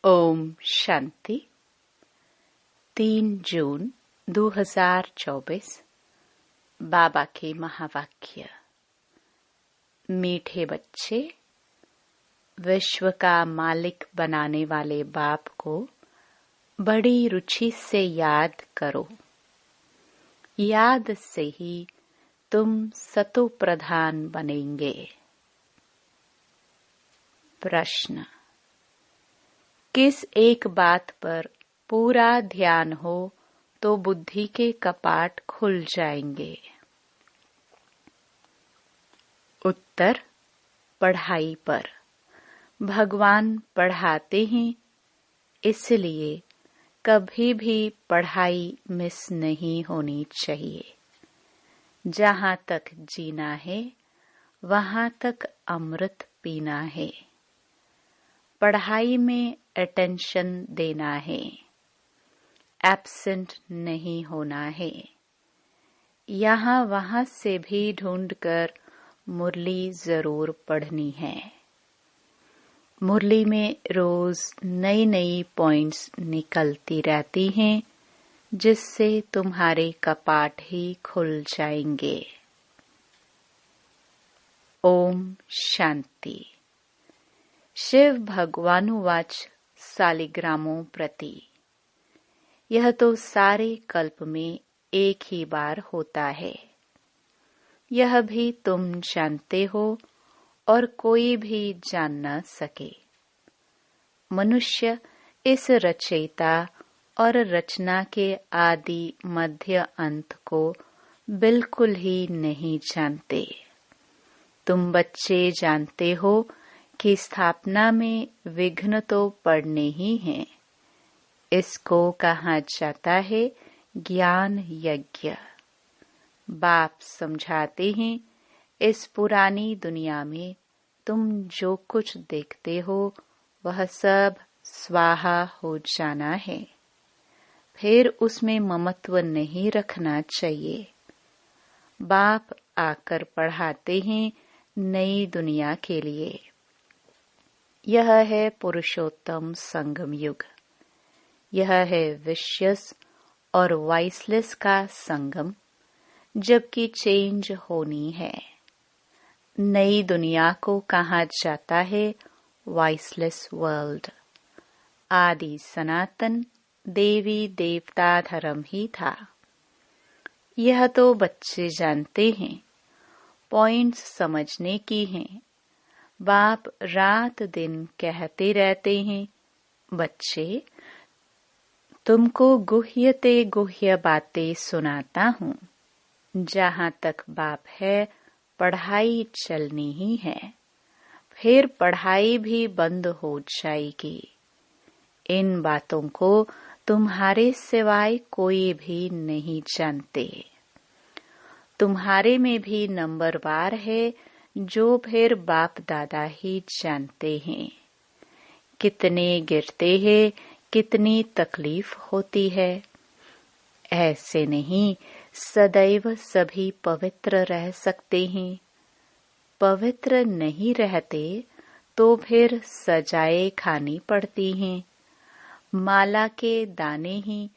ओम शांति। 3 जून 2024। बाबा के महावाक्य। मीठे बच्चे, विश्व का मालिक बनाने वाले बाप को बड़ी रुचि से याद करो। याद से ही तुम सतो प्रधान बनेंगे। प्रश्न: किस एक बात पर पूरा ध्यान हो तो बुद्धि के कपाट खुल जाएंगे? उत्तर: पढ़ाई पर। भगवान पढ़ाते हैं, इसलिए कभी भी पढ़ाई मिस नहीं होनी चाहिए। जहाँ तक जीना है, वहाँ तक अमृत पीना है। पढ़ाई में अटेंशन देना है, एब्सेंट नहीं होना है। यहाँ वहाँ से भी ढूंढकर मुरली जरूर पढ़नी है। मुरली में रोज नई नई पॉइंट्स निकलती रहती हैं, जिससे तुम्हारे कपाट ही खुल जाएंगे। ओम शांति। शिव भगवानुवाच सालिग्रामों प्रति। यह तो सारे कल्प में एक ही बार होता है। यह भी तुम जानते हो और कोई भी जान न सके। मनुष्य इस रचयिता और रचना के आदि मध्य अंत को बिल्कुल ही नहीं जानते। तुम बच्चे जानते हो कि स्थापना में विघ्न तो पड़ने ही हैं। इसको कहा जाता है ज्ञान यज्ञ। बाप समझाते हैं, इस पुरानी दुनिया में तुम जो कुछ देखते हो वह सब स्वाहा हो जाना है। फिर उसमें ममत्व नहीं रखना चाहिए। बाप आकर पढ़ाते हैं नई दुनिया के लिए। यह है पुरुषोत्तम संगम युग। यह है विशयस और वाइसलेस का संगम, जबकि चेंज होनी है। नई दुनिया को कहा जाता है वाइसलेस वर्ल्ड। आदि सनातन देवी देवता धर्म ही था। यह तो बच्चे जानते हैं, पॉइंट्स समझने की हैं। बाप रात दिन कहते रहते हैं, बच्चे तुमको गुह्यते गुह्य बातें सुनाता हूँ। जहाँ तक बाप है, पढ़ाई चलनी ही है। फिर पढ़ाई भी बंद हो जाएगी। इन बातों को तुम्हारे सिवाय कोई भी नहीं जानते। तुम्हारे में भी नंबरवार है, जो फिर बाप दादा ही जानते हैं। कितने गिरते हैं, कितनी तकलीफ होती है। ऐसे नहीं, सदैव सभी पवित्र रह सकते हैं। पवित्र नहीं रहते तो फिर सजाएं खानी पड़ती हैं। माला के दाने ही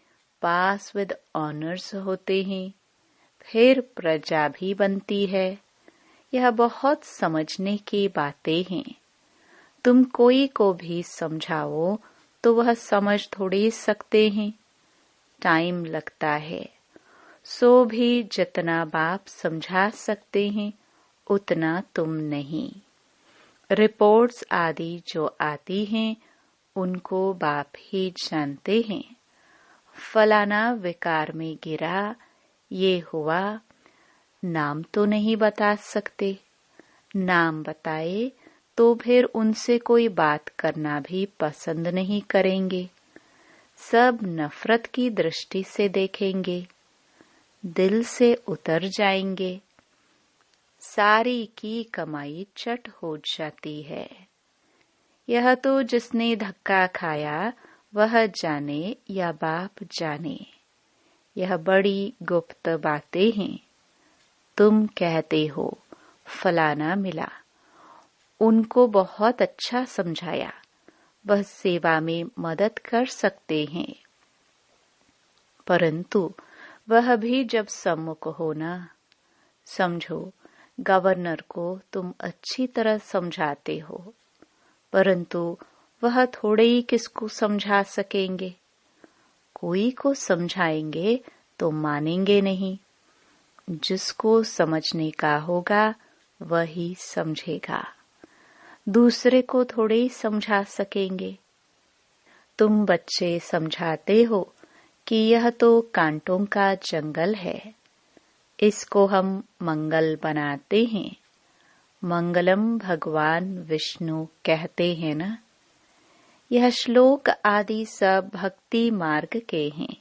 पास विद ऑनर्स होते हैं। फिर प्रजा भी बनती है। यह बहुत समझने की बातें हैं। तुम कोई को भी समझाओ तो वह समझ थोड़ी सकते हैं। टाइम लगता है। सो भी जितना बाप समझा सकते हैं, उतना तुम नहीं। रिपोर्ट्स आदि जो आती हैं, उनको बाप ही जानते हैं। फलाना विकार में गिरा, ये हुआ, नाम तो नहीं बता सकते। नाम बताए तो फिर उनसे कोई बात करना भी पसंद नहीं करेंगे। सब नफरत की दृष्टि से देखेंगे, दिल से उतर जाएंगे। सारी की कमाई चट हो जाती है। यह तो जिसने धक्का खाया वह जाने या बाप जाने। यह बड़ी गुप्त बातें हैं। तुम कहते हो फलाना मिला, उनको बहुत अच्छा समझाया, वह सेवा में मदद कर सकते हैं, परंतु वह भी जब सम्मुख हो ना, समझो गवर्नर को तुम अच्छी तरह समझाते हो, परंतु वह थोड़े ही किसको समझा सकेंगे। कोई को समझाएंगे तो मानेंगे नहीं। जिसको समझने का होगा वही समझेगा, दूसरे को थोड़े ही समझा सकेंगे। तुम बच्चे समझाते हो कि यह तो कांटों का जंगल है, इसको हम मंगल बनाते हैं। मंगलम भगवान विष्णु कहते हैं ना। यह श्लोक आदि सब भक्ति मार्ग के हैं।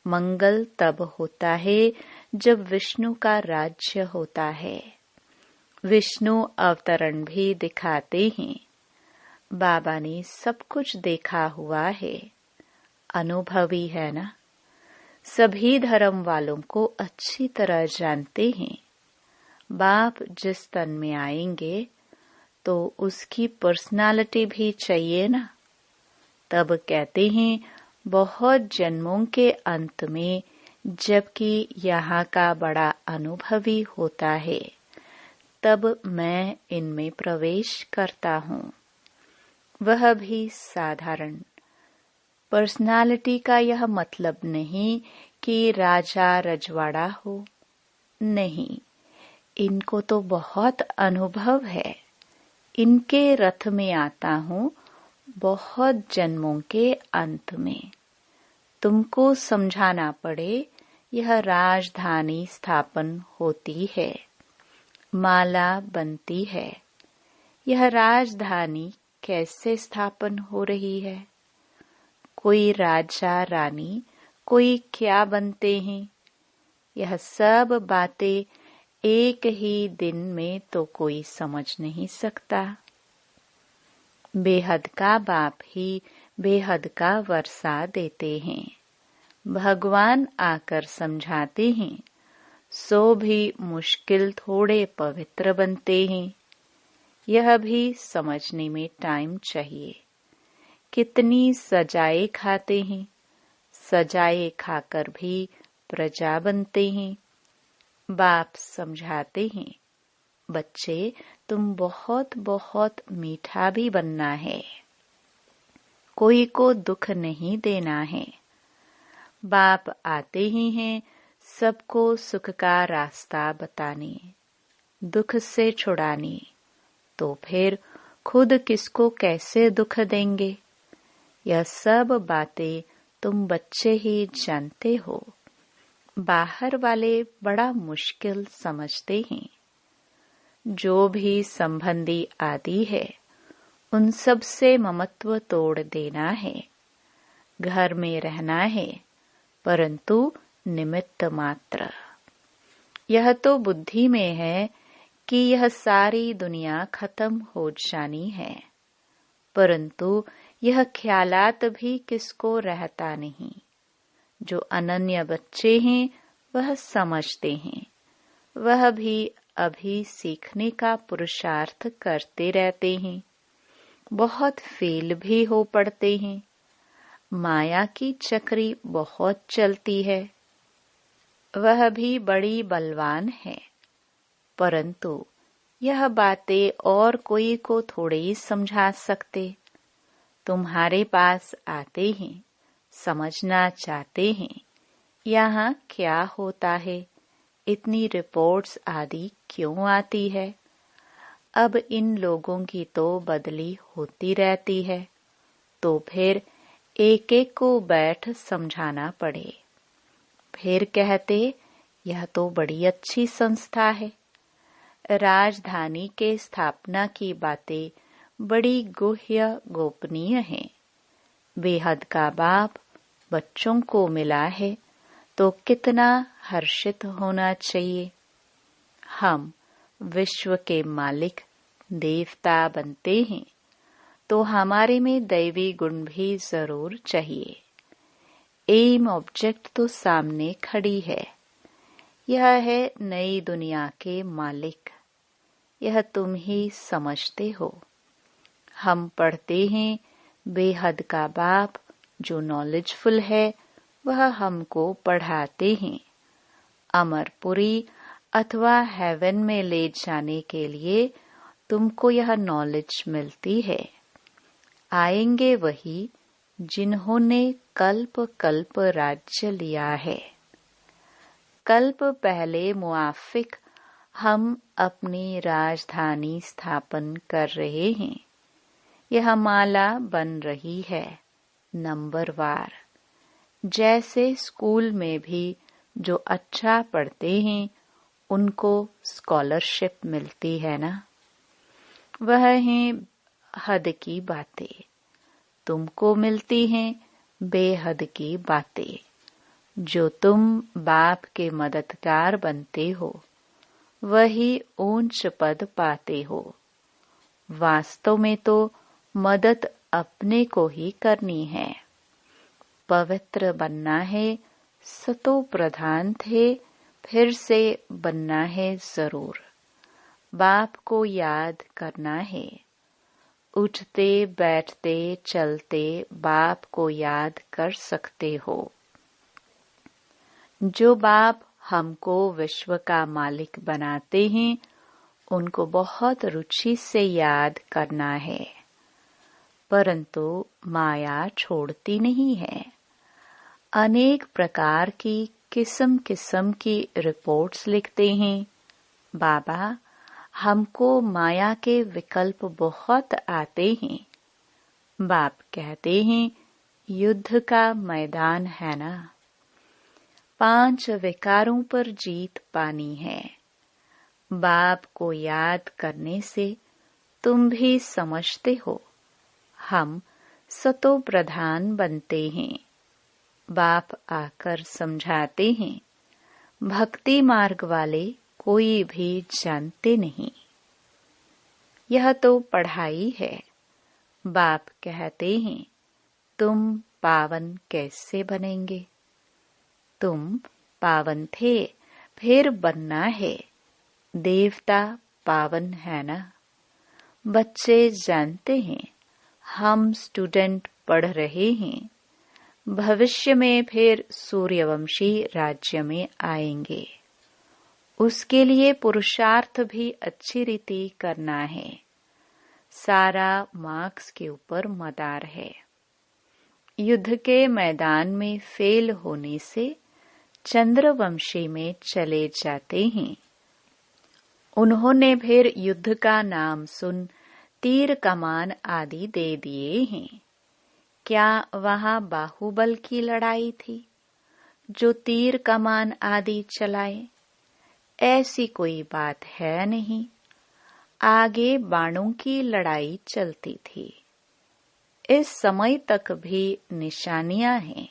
मंगल तब होता है जब विष्णु का राज्य होता है। विष्णु अवतरण भी दिखाते हैं। बाबा ने सब कुछ देखा हुआ है, अनुभवी है ना। सभी धर्म वालों को अच्छी तरह जानते हैं। बाप जिस तन में आएंगे तो उसकी पर्सनालिटी भी चाहिए ना। तब कहते हैं बहुत जन्मों के अंत में, जबकि यहाँ का बड़ा अनुभवी होता है, तब मैं इनमें प्रवेश करता हूँ। वह भी साधारण। पर्सनालिटी का यह मतलब नहीं कि राजा रजवाड़ा हो, नहीं। इनको तो बहुत अनुभव है। इनके रथ में आता हूँ बहुत जन्मों के अंत में। तुमको समझाना पड़े, यह राजधानी स्थापन होती है, माला बनती है। यह राजधानी कैसे स्थापन हो रही है? कोई राजा रानी, कोई क्या बनते हैं? यह सब बातें एक ही दिन में तो कोई समझ नहीं सकता। बेहद का बाप ही बेहद का वर्षा देते हैं। भगवान आकर समझाते हैं, सो भी मुश्किल थोड़े पवित्र बनते हैं। यह भी समझने में टाइम चाहिए। कितनी सजाए खाते हैं, सजाए खाकर भी प्रजा बनते हैं। बाप समझाते हैं, बच्चे तुम बहुत बहुत मीठा भी बनना है, कोई को दुख नहीं देना है। बाप आते ही हैं सबको सुख का रास्ता बताने, दुख से छुड़ाने। तो फिर खुद किसको कैसे दुख देंगे? यह सब बातें तुम बच्चे ही जानते हो। बाहर वाले बड़ा मुश्किल समझते हैं। जो भी संबंधी आदि है, उन सब से ममत्व तोड़ देना है। घर में रहना है, परंतु निमित्त मात्र। यह तो बुद्धि में है कि यह सारी दुनिया खत्म हो जानी है, परंतु यह ख्यालात भी किसको रहता नहीं। जो अनन्य बच्चे हैं वह समझते हैं। वह भी अभी सीखने का पुरुषार्थ करते रहते हैं। बहुत फेल भी हो पड़ते हैं। माया की चक्री बहुत चलती है। वह भी बड़ी बलवान है, परंतु यह बातें और कोई को थोड़े ही समझा सकते। तुम्हारे पास आते हैं, समझना चाहते हैं यहाँ क्या होता है, इतनी रिपोर्ट्स आदि क्यों आती है। अब इन लोगों की तो बदली होती रहती है, तो फिर एक एक को बैठ समझाना पड़े। फिर कहते यह तो बड़ी अच्छी संस्था है। राजधानी के स्थापना की बातें बड़ी गुह्य गोपनीय हैं। बेहद का बाप बच्चों को मिला है तो कितना हर्षित होना चाहिए। हम विश्व के मालिक देवता बनते हैं तो हमारे में दैवी गुण भी जरूर चाहिए। एम ऑब्जेक्ट तो सामने खड़ी है। यह है नई दुनिया के मालिक। यह तुम ही समझते हो। हम पढ़ते हैं बेहद का बाप जो नॉलेजफुल है वह हमको पढ़ाते हैं। अमरपुरी अथवा हेवन में ले जाने के लिए तुमको यह नॉलेज मिलती है। आएंगे वही जिन्होंने कल्प कल्प राज्य लिया है। कल्प पहले मुआफिक हम अपनी राजधानी स्थापन कर रहे हैं। यह माला बन रही है नंबरवार। जैसे स्कूल में भी जो अच्छा पढ़ते हैं उनको स्कॉलरशिप मिलती है ना, वह है हद की बातें। तुमको मिलती हैं बेहद की बातें। जो तुम बाप के मददगार बनते हो वही ऊंच पद पाते हो। वास्तव में तो मदद अपने को ही करनी है। पवित्र बनना है, सतो प्रधान थे, फिर से बनना है जरूर। बाप को याद करना है। उठते बैठते चलते बाप को याद कर सकते हो। जो बाप हमको विश्व का मालिक बनाते हैं उनको बहुत रुचि से याद करना है। परंतु माया छोड़ती नहीं है। अनेक प्रकार की किस्म किस्म की रिपोर्ट्स लिखते हैं। बाबा, हमको माया के विकल्प बहुत आते हैं। बाप कहते हैं युद्ध का मैदान है ना, 5 विकारों पर जीत पानी है। बाप को याद करने से तुम भी समझते हो हम सतो प्रधान बनते हैं। बाप आकर समझाते हैं भक्ति मार्ग वाले कोई भी जानते नहीं। यह तो पढ़ाई है। बाप कहते हैं तुम पावन कैसे बनेंगे। तुम पावन थे, फिर बनना है। देवता पावन है ना। बच्चे जानते हैं हम स्टूडेंट पढ़ रहे हैं। भविष्य में फिर सूर्यवंशी राज्य में आएंगे। उसके लिए पुरुषार्थ भी अच्छी रीति करना है। सारा मार्क्स के ऊपर मदार है। युद्ध के मैदान में फेल होने से चंद्रवंशी में चले जाते हैं। उन्होंने फिर युद्ध का नाम सुन तीर कमान आदि दे दिए हैं। क्या वहां बाहुबल की लड़ाई थी जो तीर कमान आदि चलाए? ऐसी कोई बात है नहीं। आगे बाणों की लड़ाई चलती थी। इस समय तक भी निशानियां हैं।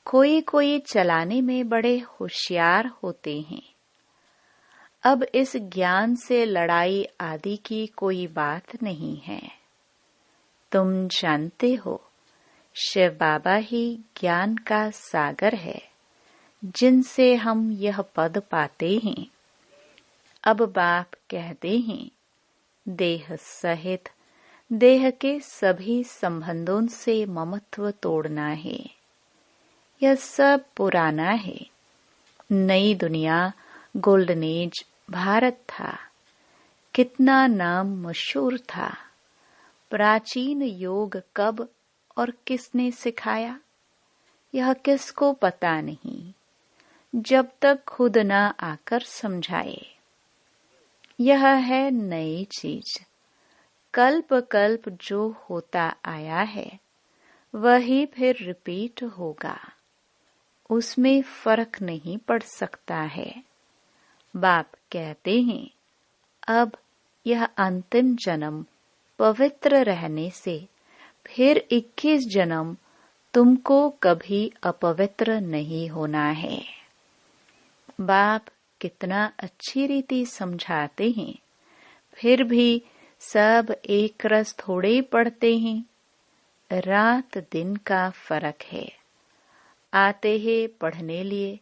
कोई कोई चलाने में बड़े होशियार होते हैं। अब इस ज्ञान से लड़ाई आदि की कोई बात नहीं है। तुम जानते हो शिव बाबा ही ज्ञान का सागर है जिनसे हम यह पद पाते हैं। अब बाप कहते हैं देह सहित देह के सभी संबंधों से ममत्व तोड़ना है। यह सब पुराना है। नई दुनिया गोल्डन एज भारत था। कितना नाम मशहूर था। प्राचीन योग कब और किसने सिखाया यह किसको पता नहीं, जब तक खुद न आकर समझाए। यह है नई चीज। कल्प कल्प जो होता आया है वही फिर रिपीट होगा। उसमें फर्क नहीं पड़ सकता है। बाप कहते हैं अब यह अंतिम जन्म पवित्र रहने से फिर 21 जन्म तुमको कभी अपवित्र नहीं होना है। बाप कितना अच्छी रीति समझाते हैं, फिर भी सब एक रस थोड़े पढ़ते हैं। रात दिन का फर्क है। आते हैं पढ़ने लिए,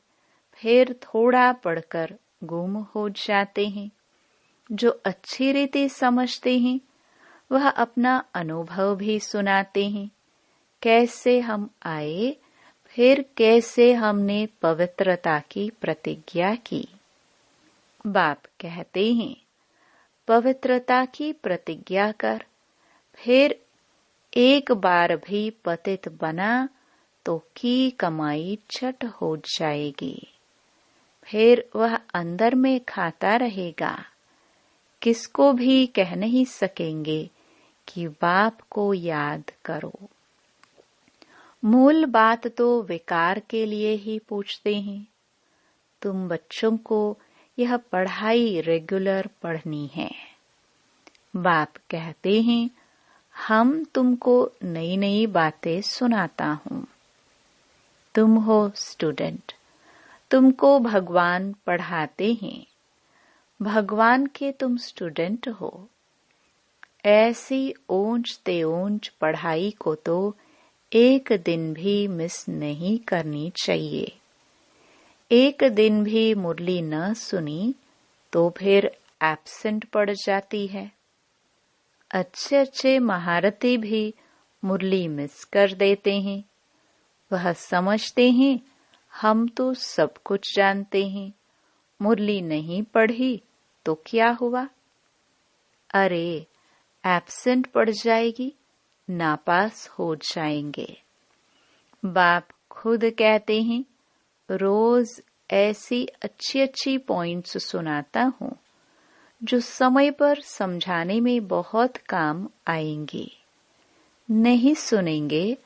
फिर थोड़ा पढ़कर गुम हो जाते हैं। जो अच्छी रीति समझते हैं वह अपना अनुभव भी सुनाते हैं, कैसे हम आए, फिर कैसे हमने पवित्रता की प्रतिज्ञा की। बाप कहते हैं, पवित्रता की प्रतिज्ञा कर, फिर एक बार भी पतित बना तो की कमाई छट हो जाएगी। फिर वह अंदर में खाता रहेगा। किसको भी कह नहीं सकेंगे कि बाप को याद करो। मूल बात तो विकार के लिए ही पूछते हैं। तुम बच्चों को यह पढ़ाई रेगुलर पढ़नी है। बाप कहते हैं, हम तुमको नई नई बातें सुनाता हूँ। तुम हो स्टूडेंट, तुमको भगवान पढ़ाते हैं। भगवान के तुम स्टूडेंट हो। ऐसी ऊंच ते ऊंच पढ़ाई को तो एक दिन भी मिस नहीं करनी चाहिए। एक दिन भी मुरली न सुनी तो फिर एब्सेंट पड़ जाती है। अच्छे अच्छे महारथी भी मुरली मिस कर देते हैं। वह समझते हैं हम तो सब कुछ जानते हैं, मुरली नहीं पढ़ी तो क्या हुआ। अरे एब्सेंट पड़ जाएगी, नापास हो जाएंगे। बाप खुद कहते हैं, रोज ऐसी अच्छी अच्छी पॉइंट्स सुनाता हूँ जो समय पर समझाने में बहुत काम आएंगे। नहीं सुनेंगे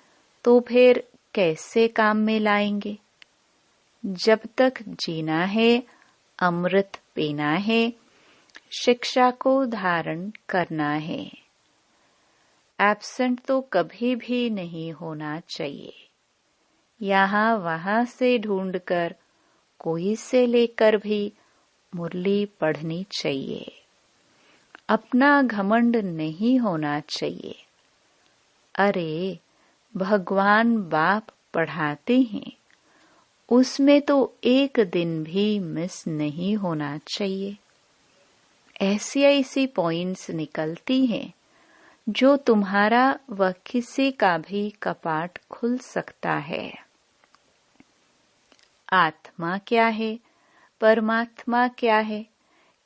तो फिर कैसे काम में लाएंगे। जब तक जीना है, अमृत पीना है, शिक्षा को धारण करना है। एब्सेंट तो कभी भी नहीं होना चाहिए। यहाँ वहां से ढूंढकर कोई से लेकर भी मुरली पढ़नी चाहिए। अपना घमंड नहीं होना चाहिए। अरे भगवान बाप पढ़ाते हैं, उसमें तो एक दिन भी मिस नहीं होना चाहिए। ऐसी ऐसी पॉइंट्स निकलती हैं जो तुम्हारा व किसी का भी कपाट खुल सकता है। आत्मा क्या है, परमात्मा क्या है,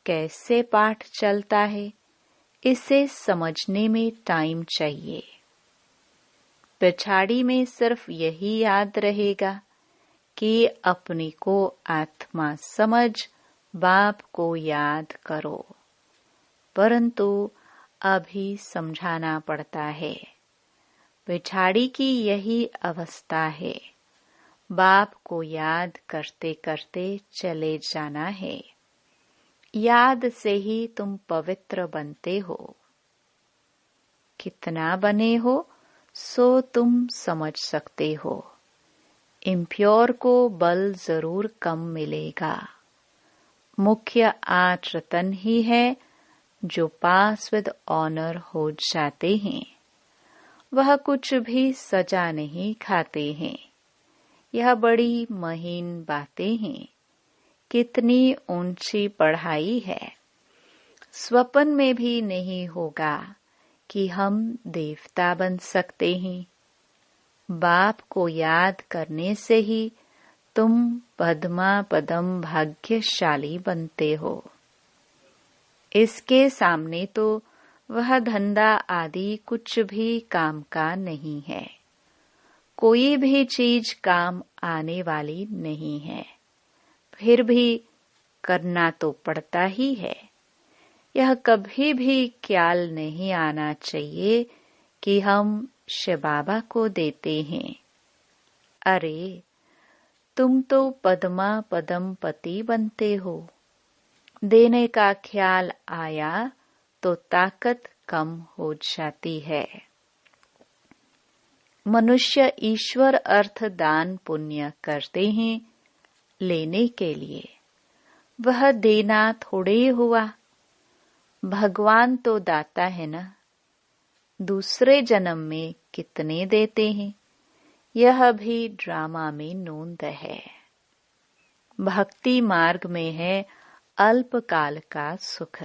कैसे पाठ चलता है, इसे समझने में टाइम चाहिए। पिछाड़ी में सिर्फ यही याद रहेगा कि अपने को आत्मा समझ, बाप को याद करो। परंतु अभी समझाना पड़ता है। पिछाड़ी की यही अवस्था है। बाप को याद करते करते चले जाना है। याद से ही तुम पवित्र बनते हो। कितना बने हो सो तुम समझ सकते हो। इम्प्योर को बल जरूर कम मिलेगा। मुख्य 8 रतन ही है जो पास विद ऑनर हो जाते हैं। वह कुछ भी सजा नहीं खाते हैं। यह बड़ी महीन बातें हैं। कितनी ऊंची पढ़ाई है। स्वप्न में भी नहीं होगा कि हम देवता बन सकते हैं। बाप को याद करने से ही तुम पद्मा पदम भाग्यशाली बनते हो। इसके सामने तो वह धंधा आदि कुछ भी काम का नहीं है। कोई भी चीज काम आने वाली नहीं है। फिर भी करना तो पड़ता ही है। यह कभी भी ख्याल नहीं आना चाहिए कि हम शिव बाबा को देते हैं। अरे तुम तो पद्मा पदम पति बनते हो। देने का ख्याल आया तो ताकत कम हो जाती है। मनुष्य ईश्वर अर्थ दान पुण्य करते हैं लेने के लिए। वह देना थोड़े हुआ। भगवान तो दाता है ना। दूसरे जन्म में कितने देते हैं, यह भी ड्रामा में नोंद है। भक्ति मार्ग में है अल्पकाल का सुख।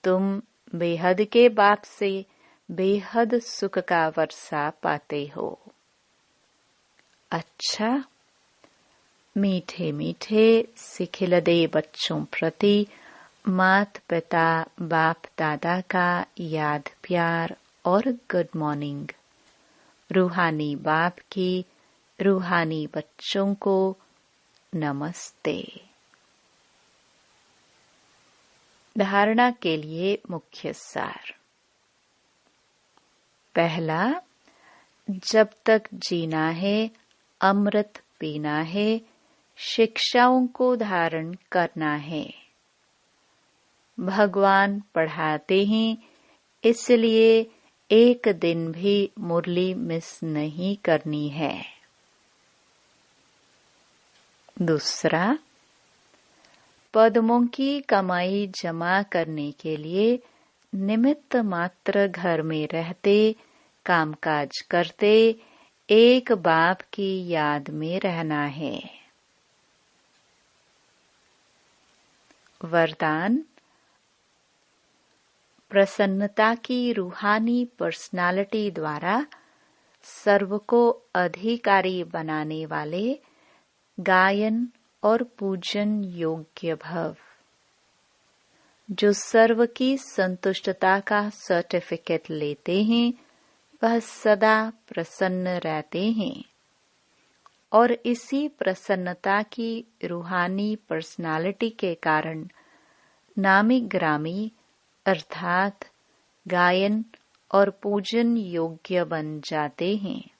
तुम बेहद के बाप से बेहद सुख का वर्षा पाते हो। अच्छा, मीठे मीठे सिखिलदे बच्चों प्रति माता पिता बाप दादा का याद प्यार और गुड मॉर्निंग। रूहानी बाप की रूहानी बच्चों को नमस्ते। धारणा के लिए मुख्य सार। पहला, जब तक जीना है, अमृत पीना है, शिक्षाओं को धारण करना है। भगवान पढ़ाते हैं, इसलिए एक दिन भी मुरली मिस नहीं करनी है। दूसरा, पद्मों की कमाई जमा करने के लिए निमित्त मात्र घर में रहते, कामकाज करते, एक बाप की याद में रहना है। वरदान, प्रसन्नता की रूहानी पर्सनालिटी द्वारा सर्व को अधिकारी बनाने वाले गायन और पूजन योग्य भव। जो सर्व की संतुष्टता का सर्टिफिकेट लेते हैं, वह सदा प्रसन्न रहते हैं और इसी प्रसन्नता की रूहानी पर्सनालिटी के कारण नामी ग्रामी अर्थात गायन और पूजन योग्य बन जाते हैं।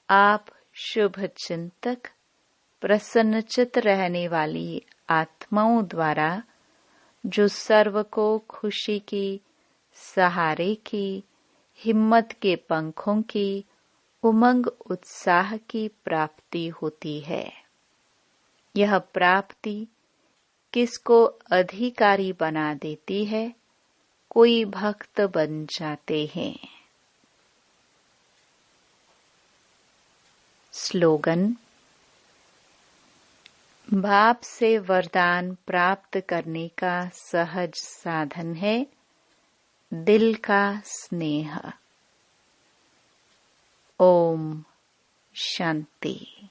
आप शुभ चिंतक, प्रसन्नचित रहने वाली आत्माओं द्वारा जो सर्व को खुशी की, सहारे की, हिम्मत के पंखों की, उमंग उत्साह की प्राप्ति होती है। यह प्राप्ति किसको अधिकारी बना देती है? कोई भक्त बन जाते हैं। स्लोगन, बाप से वरदान प्राप्त करने का सहज साधन है दिल का स्नेह। ओम शांति।